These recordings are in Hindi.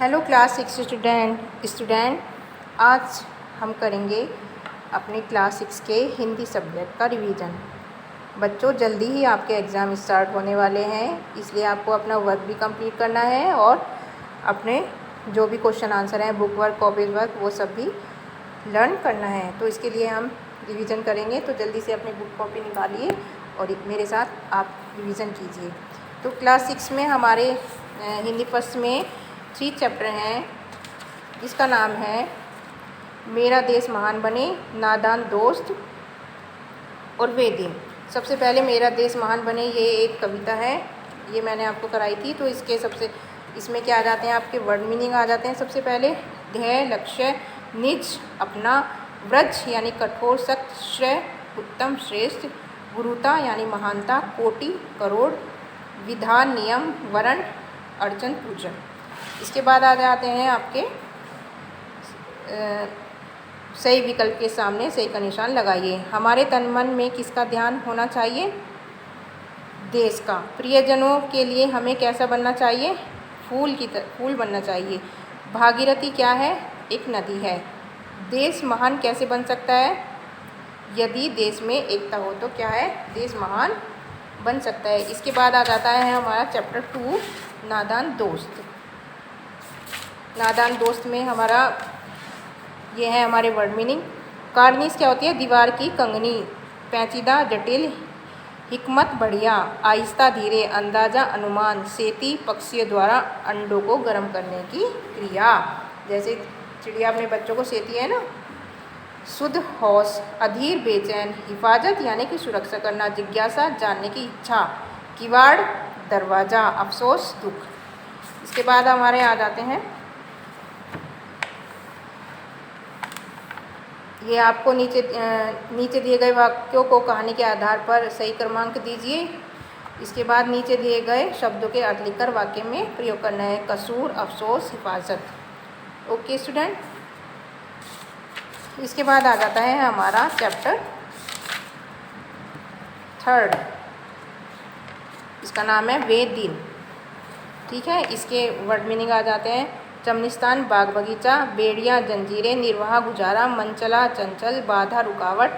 हेलो क्लास 6 स्टूडेंट आज हम करेंगे अपने क्लास 6 के हिंदी सब्जेक्ट का रिवीजन। बच्चों, जल्दी ही आपके एग्ज़ाम स्टार्ट होने वाले हैं, इसलिए आपको अपना वर्क भी कंप्लीट करना है और अपने जो भी क्वेश्चन आंसर हैं, बुक वर्क, कॉपीज वर्क, वो सब भी लर्न करना है। तो इसके लिए हम रिवीजन करेंगे, तो जल्दी से अपनी बुक कॉपी निकालिए और मेरे साथ आप रिवीजन कीजिए। तो क्लास 6 में हमारे हिंदी फर्स्ट में 3 चैप्टर हैं, जिसका नाम है मेरा देश महान बने, नादान दोस्त और वे दिन। सबसे पहले मेरा देश महान बने, ये एक कविता है, ये मैंने आपको कराई थी। तो इसमें क्या आ जाते हैं, आपके वर्ड मीनिंग आ जाते हैं। सबसे पहले ध्येय, लक्ष्य, निज, अपना, व्रज यानी कठोर, सख्त, श्रेय, उत्तम, श्रेष्ठ, गुरुता यानी महानता, कोटि, करोड़, विधान, नियम, वर्ण, अर्चन, पूजन। इसके बाद आ जाते हैं आपके सही विकल्प के सामने सही का निशान लगाइए। हमारे तन मन में किसका ध्यान होना चाहिए? देश का। प्रियजनों के लिए हमें कैसा बनना चाहिए? फूल बनना चाहिए। भागीरथी क्या है? एक नदी है। देश महान कैसे बन सकता है? यदि देश में एकता हो तो क्या है? देश महान बन सकता है। इसके बाद आ जाता है हमारा चैप्टर 2 नादान दोस्त। नादान दोस्त में हमारा ये है हमारे वर्ड मीनिंग। कारनीस क्या होती है? दीवार की कंगनी। पेचीदा, जटिल, हिकमत, बढ़िया, आहिस्ता, धीरे, अंदाजा, अनुमान, सेती, पक्षियों द्वारा अंडों को गर्म करने की क्रिया। जैसे चिड़िया अपने बच्चों को सेती है ना। शुद्ध, होश, अधीर, बेचैन, हिफाजत यानी कि सुरक्षा करना, जिज्ञासा, जानने की इच्छा, किवाड़, दरवाज़ा, अफसोस, दुख। इसके बाद हमारे आ जाते हैं, ये आपको नीचे दिए गए वाक्यों को कहानी के आधार पर सही क्रमांक दीजिए। इसके बाद नीचे दिए गए शब्दों के अर्थ लिखकर वाक्य में प्रयोग करना है। कसूर, अफसोस, हिफाजत। Okay student. इसके बाद आ जाता है हमारा चैप्टर 3, इसका नाम है वे दिन। ठीक है, इसके वर्ड मीनिंग आ जाते हैं। चमनिस्तान, बाग बगीचा, बेड़ियाँ, जंजीरें, निर्वाह, गुजारा, मनचला, चंचल, बाधा, रुकावट,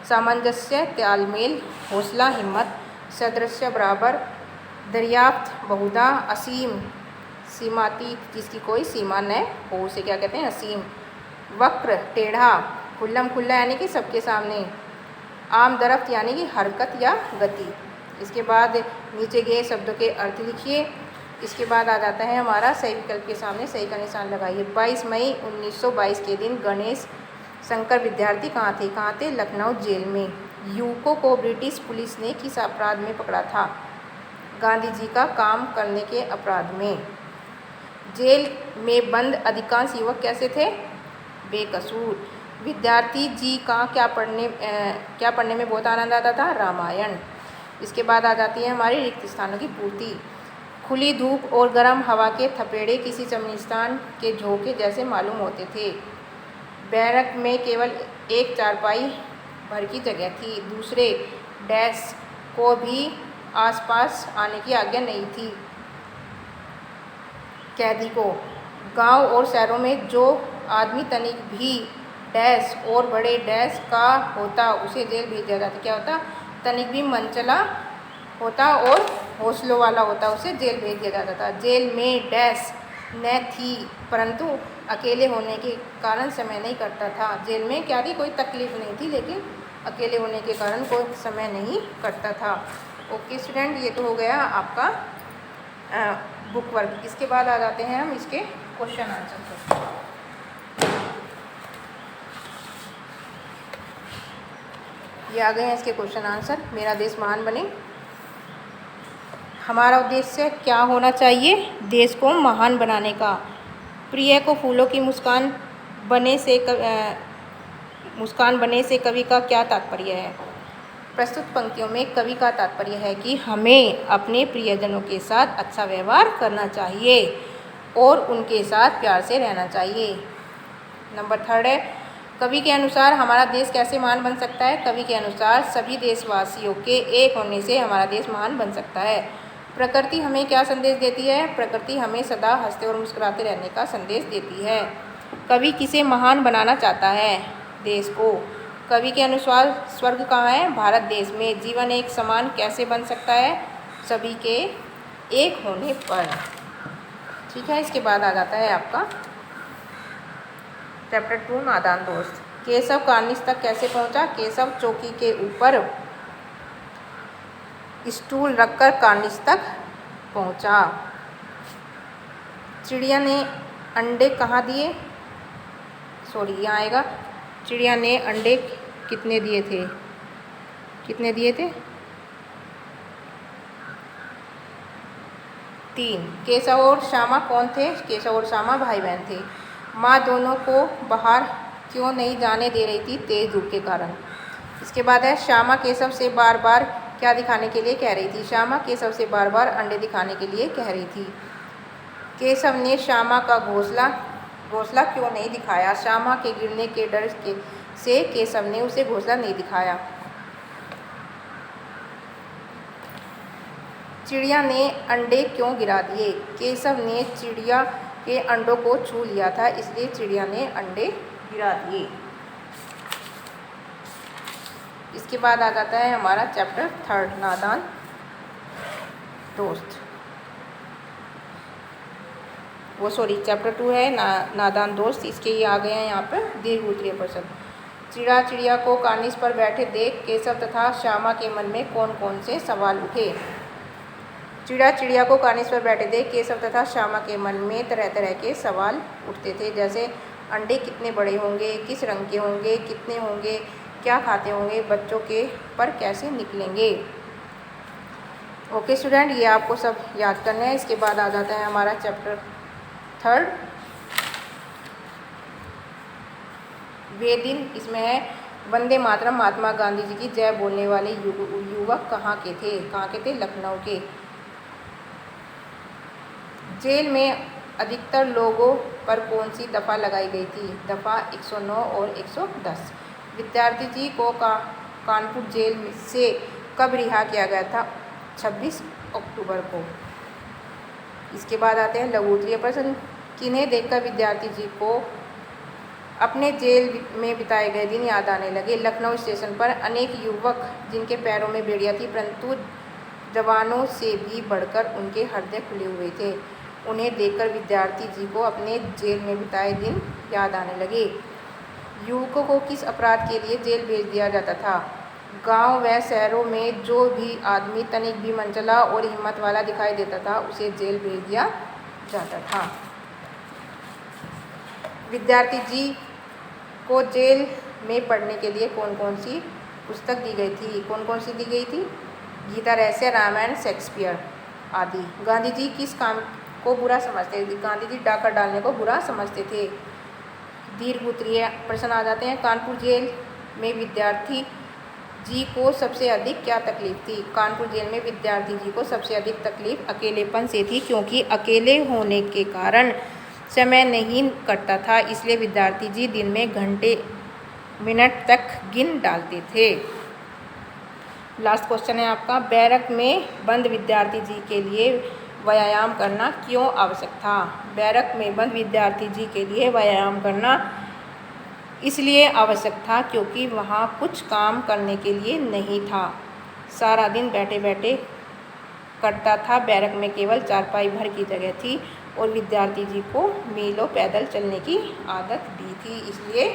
सामंजस्य, तालमेल, हौसला, हिम्मत, सदृश्य, बराबर, दरियाफ्त, बहुधा, असीम, सीमातीत, जिसकी कोई सीमा न हो, उसे क्या कहते हैं? असीम। वक्र, टेढ़ा, खुल्लम खुल्ला यानी कि सबके सामने, आम दरख्त यानी कि हरकत या गति। इसके बाद नीचे गए शब्दों के अर्थ लिखिए। इसके बाद आ जाता है हमारा सही विकल्प के सामने सही का निशान लगाइए। 22 मई 1922 के दिन गणेश शंकर विद्यार्थी कहाँ थे? लखनऊ जेल में। युवकों को ब्रिटिश पुलिस ने किस अपराध में पकड़ा था? गांधी जी का काम करने के अपराध में। जेल में बंद अधिकांश युवक कैसे थे? बेकसूर। विद्यार्थी जी का क्या पढ़ने में बहुत आनंद आता था? रामायण। इसके बाद आ जाती है हमारी रिक्त स्थानों की पूर्ति। खुली धूप और गर्म हवा के थपेड़े किसी चमनिस्तान के झोंके जैसे मालूम होते थे। बैरक में केवल एक चारपाई भर की जगह थी। दूसरे डैश को भी आसपास आने की आज्ञा नहीं थी कैदी को। गांव और शहरों में जो आदमी तनिक भी डैश और बड़े डैश का होता उसे जेल भेज दिया जाता। क्या होता? तनिक भी मनचला होता और हौसलों वाला होता उसे जेल भेज दिया जाता था। जेल में डैश न थी, परंतु अकेले होने के कारण समय नहीं कटता था। जेल में क्या थी? कोई तकलीफ नहीं थी, लेकिन अकेले होने के कारण कोई समय नहीं कटता था। ओके स्टूडेंट, ये तो हो गया आपका बुक वर्क। इसके बाद आ जाते हैं हम इसके क्वेश्चन आंसर पर। ये आ गए हैं इसके क्वेश्चन आंसर। मेरा देश महान बने। हमारा उद्देश्य क्या होना चाहिए? देश को महान बनाने का। प्रिय को फूलों की मुस्कान बने से कवि का क्या तात्पर्य है? प्रस्तुत पंक्तियों में कवि का तात्पर्य है कि हमें अपने प्रियजनों के साथ अच्छा व्यवहार करना चाहिए और उनके साथ प्यार से रहना चाहिए। नंबर 3 है, कवि के अनुसार हमारा देश कैसे महान बन सकता है? कवि के अनुसार सभी देशवासियों के एक होने से हमारा देश महान बन सकता है। प्रकृति हमें क्या संदेश देती है? प्रकृति हमें सदा हंसते और मुस्कुराते रहने का संदेश देती है। कवि किसे महान बनाना चाहता है? देश को। कवि के अनुसार स्वर्ग कहाँ है? भारत देश में। जीवन एक समान कैसे बन सकता है? सभी के एक होने पर। ठीक है, इसके बाद आ जाता है आपका चैप्टर 2 नादान दोस्त। केशव कार्निश तक कैसे पहुंचा? केशव चौकी के ऊपर स्टूल रखकर कार्निश तक पहुंचा। चिड़िया ने अंडे कहाँ दिए? सॉरी, यहाँ आएगा चिड़िया ने अंडे कितने दिए थे? कितने दिए थे? 3। केशव और श्यामा कौन थे? केशव और श्यामा भाई बहन थे। माँ दोनों को बाहर क्यों नहीं जाने दे रही थी? तेज धूप के कारण। इसके बाद है श्यामा केशव से बार बार क्या दिखाने के लिए कह रही थी? श्यामा केशव से बार बार अंडे दिखाने के लिए कह रही थी। केशव ने श्यामा का घोंसला क्यों नहीं दिखाया? श्यामा के गिरने के डर से केशव ने उसे घोंसला नहीं दिखाया। चिड़िया ने अंडे क्यों गिरा दिए? केशव ने चिड़िया के अंडों को छू लिया था, इसलिए चिड़िया ने अंडे गिरा दिए। इसके बाद आ जाता है हमारा चैप्टर 3 नादान दोस्त। चैप्टर 2 है नादान दोस्त। इसके ये आ गए हैं यहाँ पर दीर्घ उत्तरीय प्रश्न। चिड़िया को कार्निश पर बैठे देख केशव तथा श्यामा के मन में कौन कौन से सवाल उठे? चिड़िया को कार्निश पर बैठे देख केशव तथा श्यामा के मन में तरह तरह के सवाल उठते थे, जैसे अंडे कितने बड़े होंगे, किस रंग के होंगे, कितने होंगे, क्या खाते होंगे, बच्चों के पर कैसे निकलेंगे। ओके स्टूडेंट, ये आपको सब याद करना है। इसके बाद आ जाता है हमारा चैप्टर 3 वे दिन। इसमें है वंदे मातरम। महात्मा गांधी जी की जय बोलने वाले युवक कहाँ के थे? कहाँ के थे? लखनऊ के। जेल में अधिकतर लोगों पर कौन सी दफ़ा लगाई गई थी? दफ़ा 109 और 110। विद्यार्थी जी को कानपुर जेल से कब रिहा किया गया था? 26 अक्टूबर को। इसके बाद आते हैं लघु उत्तरीय प्रश्न। किन्हें देखकर विद्यार्थी जी को अपने जेल में बिताए गए दिन याद आने लगे? लखनऊ स्टेशन पर अनेक युवक जिनके पैरों में बेड़ियाँ थी, परंतु जवानों से भी बढ़कर उनके हृदय खुले हुए थे, उन्हें देखकर विद्यार्थी जी को अपने जेल में बिताए दिन याद आने लगे। युवकों को किस अपराध के लिए जेल भेज दिया जाता था? गांव व शहरों में जो भी आदमी तनिक भी मनचला और हिम्मत वाला दिखाई देता था, उसे जेल भेज दिया जाता था। विद्यार्थी जी को जेल में पढ़ने के लिए कौन कौन सी पुस्तक दी गई थी? कौन कौन सी दी गई थी? गीता रहस्य, रामायण, शेक्सपियर आदि। गांधी जी किस काम को बुरा समझते थे? गांधी जी डाका डालने को बुरा समझते थे। दीर्घ उत्तरीय प्रश्न आ जाते हैं। कानपुर जेल में विद्यार्थी जी को सबसे अधिक क्या तकलीफ थी? कानपुर जेल में विद्यार्थी जी को सबसे अधिक तकलीफ अकेलेपन से थी, क्योंकि अकेले होने के कारण समय नहीं कटता था, इसलिए विद्यार्थी जी दिन में घंटे मिनट तक गिन डालते थे। लास्ट क्वेश्चन है आपका, बैरक में बंद विद्यार्थी जी के लिए व्यायाम करना क्यों आवश्यक था? बैरक में बंद विद्यार्थी जी के लिए व्यायाम करना इसलिए आवश्यक था क्योंकि वहाँ कुछ काम करने के लिए नहीं था, सारा दिन बैठे बैठे कटता था। बैरक में केवल चारपाई भर की जगह थी और विद्यार्थी जी को मीलों पैदल चलने की आदत भी थी, इसलिए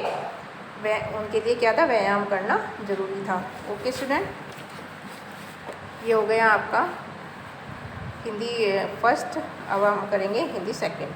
उनके लिए क्या था? व्यायाम करना ज़रूरी था। ओके स्टूडेंट, ये हो गया आपका हिंदी फर्स्ट। अब हम करेंगे हिंदी सेकंड।